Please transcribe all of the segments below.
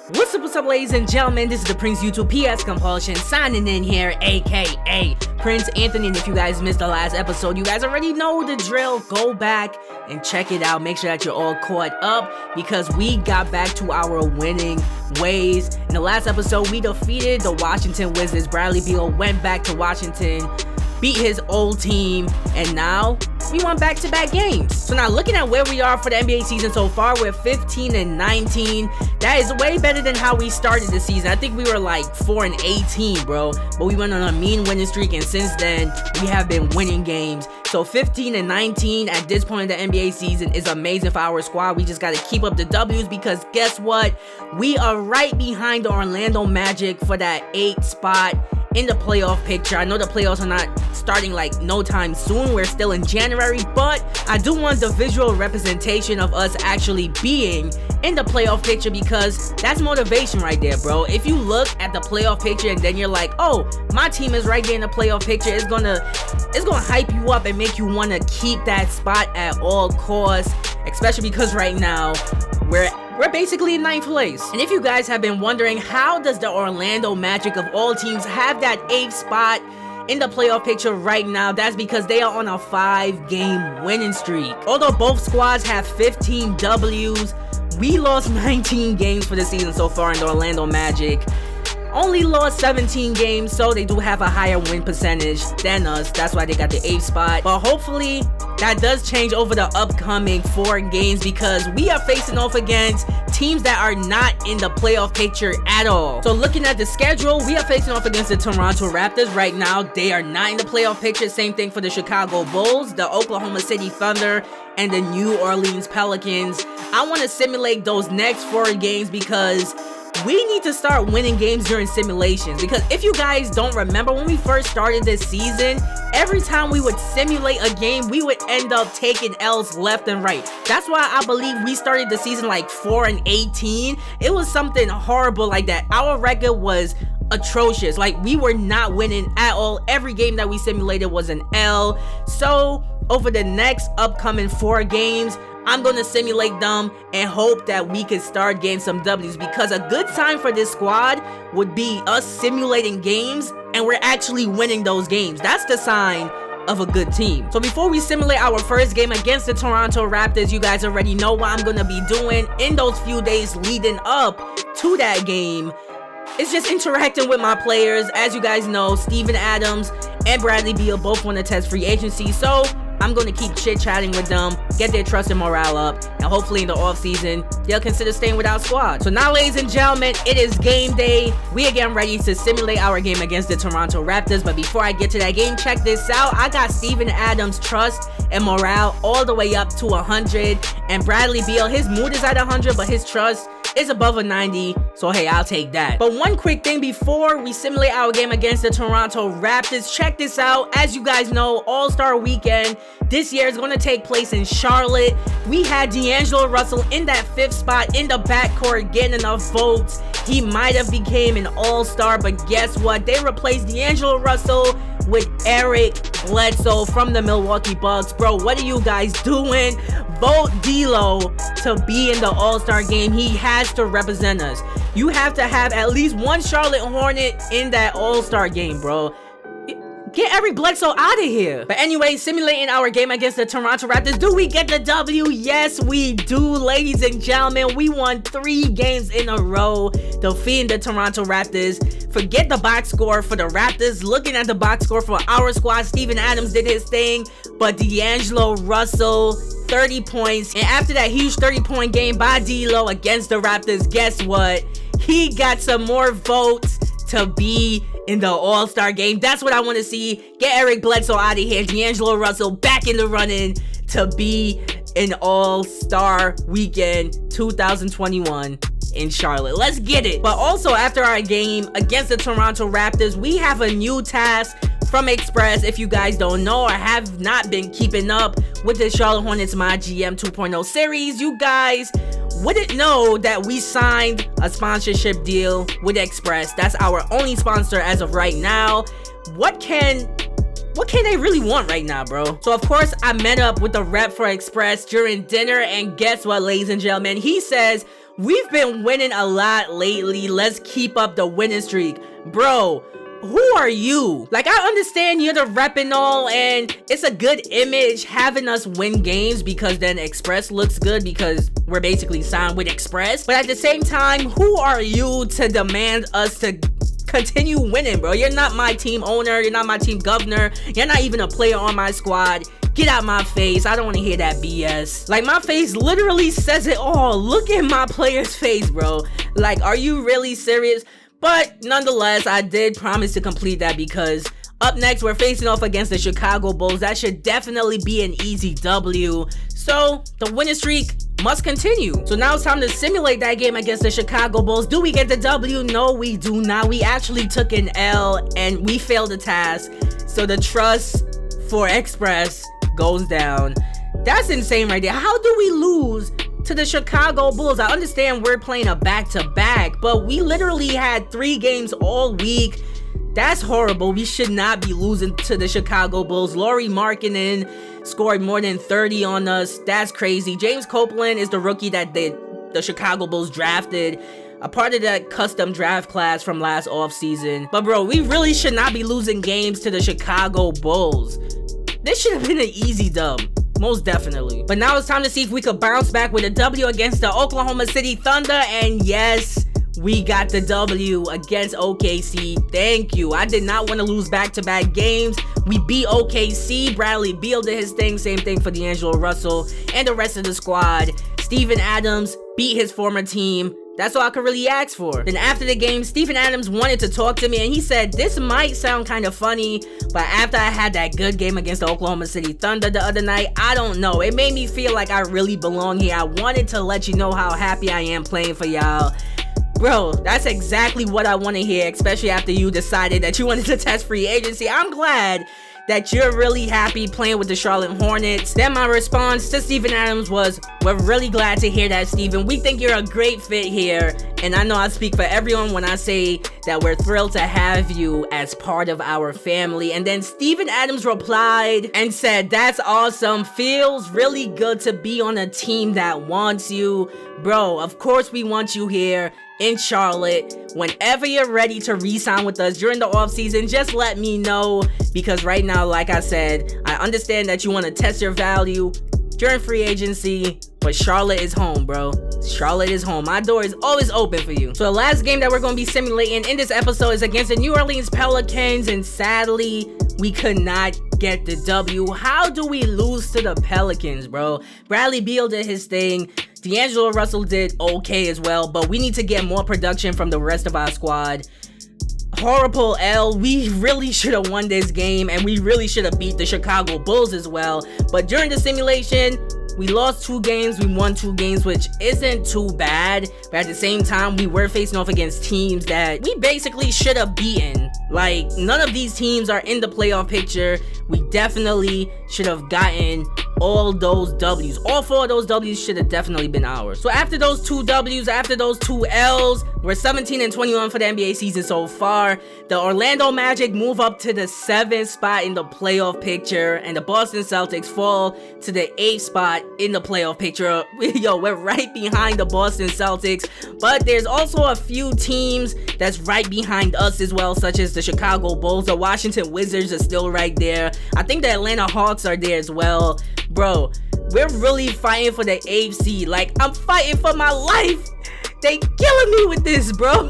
What's up, ladies and gentlemen? This is the Prince YouTube PS Compulsion signing in here, aka Prince Anthony. And if you guys missed the last episode, you guys already know the drill. Go back and check it out. Make sure that you're all caught up because we got back to our winning ways. In the last episode, we defeated the Washington Wizards. Bradley Beal went back to Washington, beat his old team, and now we won back-to-back games. So now looking at where we are for the NBA season so far, we're 15-19. That is way better than how we started the season. I think we were like 4-18, bro. But we went on a mean winning streak, and since then, we have been winning games. So 15-19 at this point in the NBA season is amazing for our squad. We just got to keep up the W's because guess what? We are right behind the Orlando Magic for that 8th spot in the playoff picture. I know the playoffs are not starting like no time soon. We're still in January, but I do want the visual representation of us actually being in the playoff picture because that's motivation right there, bro. If you look at the playoff picture and then you're like, oh, my team is right there in the playoff picture, it's gonna hype you up and make you want to keep that spot at all costs, especially because right now we're basically in 9th place. And if you guys have been wondering, how does the Orlando Magic of all teams have that 8th spot in the playoff picture right now? That's because they are on a 5-game winning streak. Although both squads have 15 W's, we lost 19 games for the season so far, in the Orlando Magic only lost 17 games, so they do have a higher win percentage than us. That's why they got the 8th spot. But hopefully that does change over the upcoming 4 games because we are facing off against teams that are not in the playoff picture at all. So looking at the schedule, we are facing off against the Toronto Raptors. Right now, they are not in the playoff picture. Same thing for the Chicago Bulls, the Oklahoma City Thunder, and the New Orleans Pelicans. I want to simulate those next 4 games because we need to start winning games during simulations. Because if you guys don't remember, when we first started this season, every time we would simulate a game, we would end up taking L's left and right. That's why I believe we started the season like 4-18. It was something horrible like that. Our record was atrocious. Like, we were not winning at all. Every game that we simulated was an L. So over the next upcoming 4 games, I'm going to simulate them and hope that we can start getting some W's, because a good sign for this squad would be us simulating games and we're actually winning those games. That's the sign of a good team. So before we simulate our first game against the Toronto Raptors, you guys already know what I'm going to be doing in those few days leading up to that game. It's just interacting with my players. As you guys know, Steven Adams and Bradley Beal both want to test free agency, so I'm going to keep chit-chatting with them, get their trust and morale up, and hopefully in the offseason, they'll consider staying with our squad. So now, ladies and gentlemen, it is game day. We are getting ready to simulate our game against the Toronto Raptors, but before I get to that game, check this out. I got Steven Adams' trust and morale all the way up to 100, and Bradley Beal, his mood is at 100, but his trust is above a 90, so hey, I'll take that. But one quick thing before we simulate our game against the Toronto Raptors, check this out. As you guys know, All-Star Weekend this year is going to take place in Charlotte. We had D'Angelo Russell in that 5th spot in the backcourt getting enough votes. He might have became an All-Star, but guess what? They replaced D'Angelo Russell with Eric Bledsoe from the Milwaukee Bucks. Bro, what are you guys doing? Vote D'Lo to be in the All-Star game. He has to represent us. You have to have at least one Charlotte Hornet in that All-Star game, bro. Get Eric Bledsoe out of here. But anyway, simulating our game against the Toronto Raptors. Do we get the W? Yes, we do, ladies and gentlemen. We won 3 games in a row, defeating the Toronto Raptors. Forget the box score for the Raptors. Looking at the box score for our squad, Steven Adams did his thing, but D'Angelo Russell, 30 points. And after that huge 30-point game by D'Lo against the Raptors, guess what? He got some more votes to be in the All-Star game. That's what I want to see. Get Eric Bledsoe out of here. D'Angelo Russell back in the running to be in All-Star Weekend 2021 in Charlotte. Let's get it. But also, after our game against the Toronto Raptors, we have a new task from Express. If you guys don't know or have not been keeping up with the Charlotte Hornets Mygm 2.0 series, you guys wouldn't know that we signed a sponsorship deal with Express. That's our only sponsor as of right now. What can they really want right now, bro? So of course I met up with the rep for Express during dinner, and guess what, ladies and gentlemen? He says We've been winning a lot lately. Let's keep up the winning streak. Bro, who are you? Like, I understand you're the rep and all, and it's a good image having us win games because then Express looks good because we're basically signed with Express. But at the same time, who are you to demand us to continue winning, bro? You're not my team owner. You're not my team governor. You're not even a player on my squad. Get out my face. I don't want to hear that BS. Like, my face literally says it all. Look at my player's face, bro. Like, are you really serious? But nonetheless, I did promise to complete that because up next, we're facing off against the Chicago Bulls. That should definitely be an easy W. So the winning streak must continue. So now it's time to simulate that game against the Chicago Bulls. Do we get the W? No, we do not. We actually took an L and we failed the task. So the trust for Express goes down. That's insane right there. How do we lose to the Chicago Bulls? I understand we're playing a back-to-back, but we literally had 3 games all week. That's horrible. We should not be losing to the Chicago Bulls. Lauri Markkanen scored more than 30 on us. That's crazy. James Copeland is the rookie that the Chicago Bulls drafted, a part of that custom draft class from last offseason. But bro, we really should not be losing games to the Chicago Bulls. This should have been an easy dub. Most definitely. But now it's time to see if we could bounce back with a W against the Oklahoma City Thunder. And yes, we got the W against OKC. Thank you. I did not want to lose back-to-back games. We beat OKC. Bradley Beal did his thing. Same thing for D'Angelo Russell and the rest of the squad. Steven Adams beat his former team. That's all I could really ask for. Then after the game, Steven Adams wanted to talk to me and he said, this might sound kind of funny, but after I had that good game against the Oklahoma City Thunder the other night, I don't know. It made me feel like I really belong here. I wanted to let you know how happy I am playing for y'all. Bro, that's exactly what I want to hear, especially after you decided that you wanted to test free agency. I'm glad that you're really happy playing with the Charlotte Hornets. Then my response to Steven Adams was, we're really glad to hear that, Steven. We think you're a great fit here. And I know I speak for everyone when I say that we're thrilled to have you as part of our family. And then Steven Adams replied and said, that's awesome. Feels really good to be on a team that wants you. Bro, of course we want you here in Charlotte. Whenever you're ready to re-sign with us during the offseason, just let me know, because right now, like I said, I understand that you want to test your value during free agency, but Charlotte is home, bro. Charlotte is home. My door is always open for you. So the last game that we're going to be simulating in this episode is against the New Orleans Pelicans, and sadly, we could not get the W. How do we lose to the Pelicans, bro? Bradley Beal did his thing. D'Angelo Russell did okay as well, but we need to get more production from the rest of our squad. Horrible L. We really should have won this game, and we really should have beat the Chicago Bulls as well. But during the simulation, we lost 2 games, we won 2 games, which isn't too bad. But at the same time, we were facing off against teams that we basically should have beaten. Like, none of these teams are in the playoff picture. We definitely should have gotten all those W's. All 4 of those W's should have definitely been ours. So after those 2 W's, after those 2 L's, we're 17-21 for the NBA season so far. The Orlando Magic move up to the 7th spot in the playoff picture, and the Boston Celtics fall to the 8th spot in the playoff picture. Yo, we're right behind the Boston Celtics, but there's also a few teams that's right behind us as well, such as the Chicago Bulls. The Washington Wizards are still right there. I think the Atlanta Hawks are there as well. Bro, we're really fighting for the 8th seed. Like, I'm fighting for my life. They killing me with this, bro.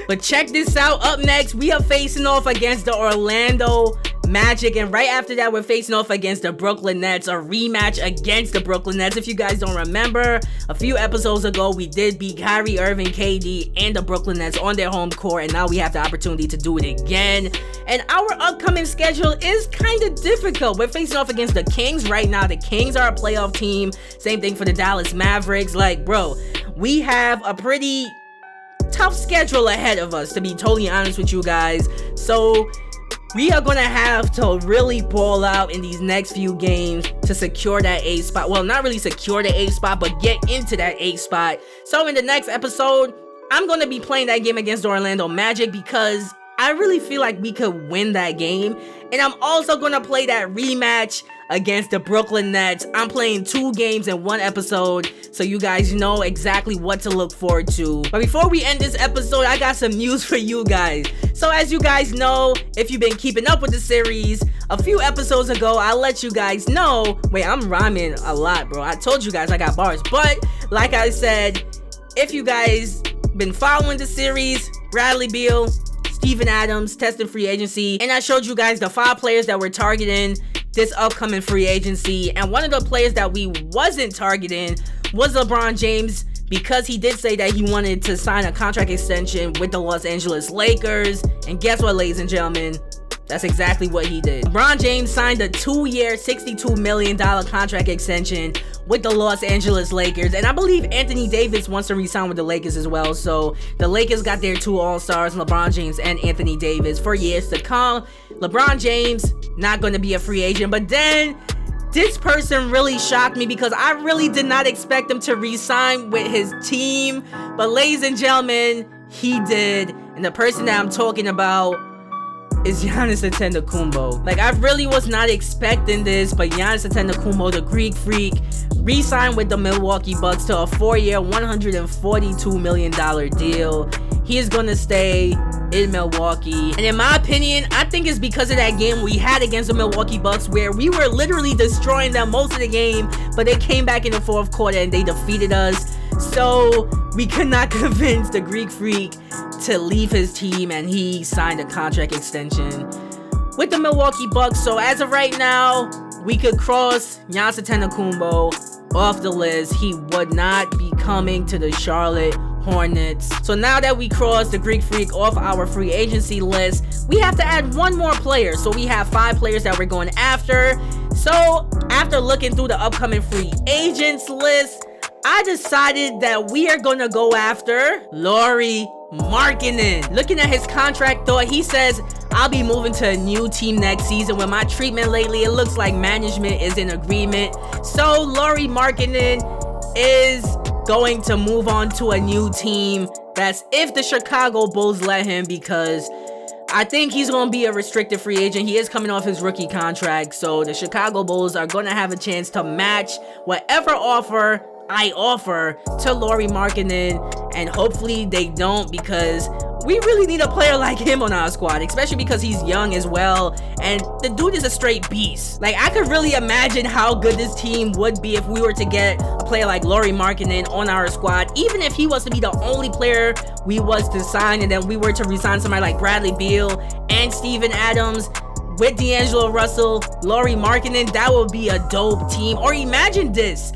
But check this out. Up next, we are facing off against the Orlando Magic, and right after that, we're facing off against the Brooklyn Nets, a rematch against the Brooklyn Nets. If you guys don't remember, a few episodes ago, we did beat Kyrie Irving, KD, and the Brooklyn Nets on their home court, and now we have the opportunity to do it again. And our upcoming schedule is kind of difficult. We're facing off against the Kings right now. The Kings are a playoff team. Same thing for the Dallas Mavericks. Like, bro, we have a pretty tough schedule ahead of us, to be totally honest with you guys. So we are going to have to really ball out in these next few games to secure that 8th spot. Well, not really secure the 8th spot, but get into that 8th spot. So in the next episode, I'm going to be playing that game against the Orlando Magic because I really feel like we could win that game. And I'm also going to play that rematch against the Brooklyn Nets. I'm playing 2 games in 1 episode, so you guys know exactly what to look forward to. But before we end this episode, I got some news for you guys. So as you guys know, if you've been keeping up with the series, a few episodes ago, I let you guys know. Wait, I'm rhyming a lot, bro. I told you guys I got bars. But like I said, if you guys been following the series, Bradley Beal, Steven Adams tested free agency, and I showed you guys the 5 players that we're targeting this upcoming free agency. And one of the players that we wasn't targeting was LeBron James, because he did say that he wanted to sign a contract extension with the Los Angeles Lakers. And guess what, ladies and gentlemen? That's exactly what he did. LeBron James signed a 2-year, $62 million contract extension with the Los Angeles Lakers. And I believe Anthony Davis wants to re-sign with the Lakers as well. So the Lakers got their 2 All-Stars, LeBron James and Anthony Davis, for years to come. LeBron James, not going to be a free agent. But then this person really shocked me, because I really did not expect him to re-sign with his team. But ladies and gentlemen, he did. And the person that I'm talking about is Giannis Antetokounmpo. Like, I really was not expecting this, but Giannis Antetokounmpo, the Greek Freak, re-signed with the Milwaukee Bucks to a 4-year, $142 million deal. He is going to stay in Milwaukee. And in my opinion, I think it's because of that game we had against the Milwaukee Bucks, where we were literally destroying them most of the game, but they came back in the 4th quarter and they defeated us. So we could not convince the Greek Freak to leave his team, and he signed a contract extension with the Milwaukee Bucks. So as of right now, we could cross Giannis Antetokounmpo off the list. He would not be coming to the Charlotte Hornets. So now that we crossed the Greek Freak off our free agency list, we have to add 1 more player. So we have 5 players that we're going after. So after looking through the upcoming free agents list, I decided that we are going to go after Lauri Markkanen. Looking at his contract, though, he says, I'll be moving to a new team next season. With my treatment lately, it looks like management is in agreement. So Lauri Markkanen is going to move on to a new team. That's if the Chicago Bulls let him, because I think he's going to be a restricted free agent. He is coming off his rookie contract. So the Chicago Bulls are going to have a chance to match whatever offer I offer to Lauri Markkanen, and hopefully they don't, because we really need a player like him on our squad, especially because he's young as well, and the dude is a straight beast. Like, I could really imagine how good this team would be if we were to get a player like Lauri Markkanen on our squad, even if he was to be the only player we was to sign, and then we were to resign somebody like Bradley Beal and Steven Adams with D'Angelo Russell, Lauri Markkanen. That would be a dope team. Or imagine this: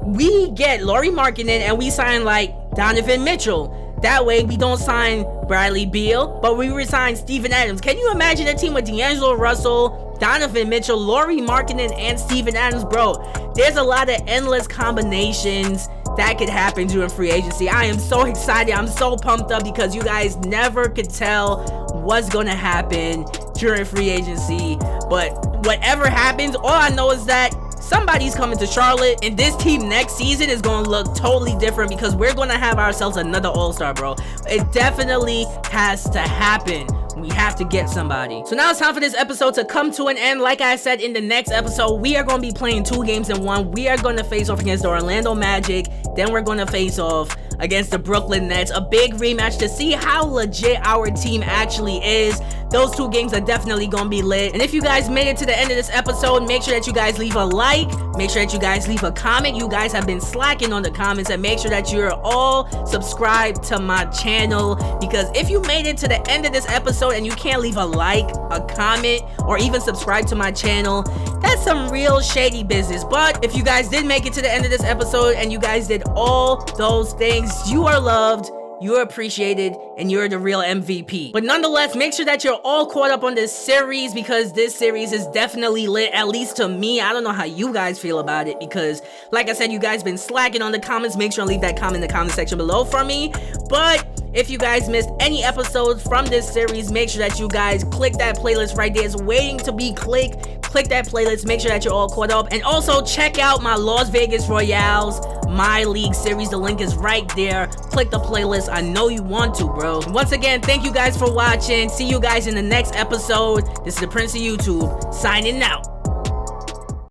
we get Lauri Markkanen and we sign like Donovan Mitchell. That way we don't sign Bradley Beal, but we resign Steven Adams. Can you imagine a team with D'Angelo Russell, Donovan Mitchell, Lauri Markkanen, and Steven Adams? Bro, there's a lot of endless combinations that could happen during free agency. I am so excited. I'm so pumped up, because you guys never could tell what's going to happen during free agency. But whatever happens, all I know is that somebody's coming to Charlotte, and this team next season is going to look totally different, because we're going to have ourselves another All-Star, bro. It definitely has to happen. We have to get somebody. So now it's time for this episode to come to an end. Like I said, in the next episode, we are going to be playing 2 games in 1. We are going to face off against the Orlando Magic. Then we're going to face off against the Brooklyn Nets. A big rematch to see how legit our team actually is. Those 2 games are definitely going to be lit. And if you guys made it to the end of this episode, make sure that you guys leave a like. Make sure that you guys leave a comment. You guys have been slacking on the comments. And make sure that you're all subscribed to my channel, because if you made it to the end of this episode and you can't leave a like, a comment, or even subscribe to my channel, that's some real shady business. But if you guys did make it to the end of this episode and you guys did all those things, you are loved, you're appreciated, and you're the real MVP. But nonetheless, make sure that you're all caught up on this series, because this series is definitely lit, at least to me. I don't know how you guys feel about it, because like I said, you guys been slacking on the comments. Make sure to leave that comment in the comment section below for me. But if you guys missed any episodes from this series, make sure that you guys click that playlist right there. It's waiting to be clicked. Click that playlist. Make sure that you're all caught up. And also check out my Las Vegas Royales My League series. The link is right there. Click the playlist. I know you want to, bro. Once again, thank you guys for watching. See you guys in the next episode. This is the Prince of YouTube, signing out.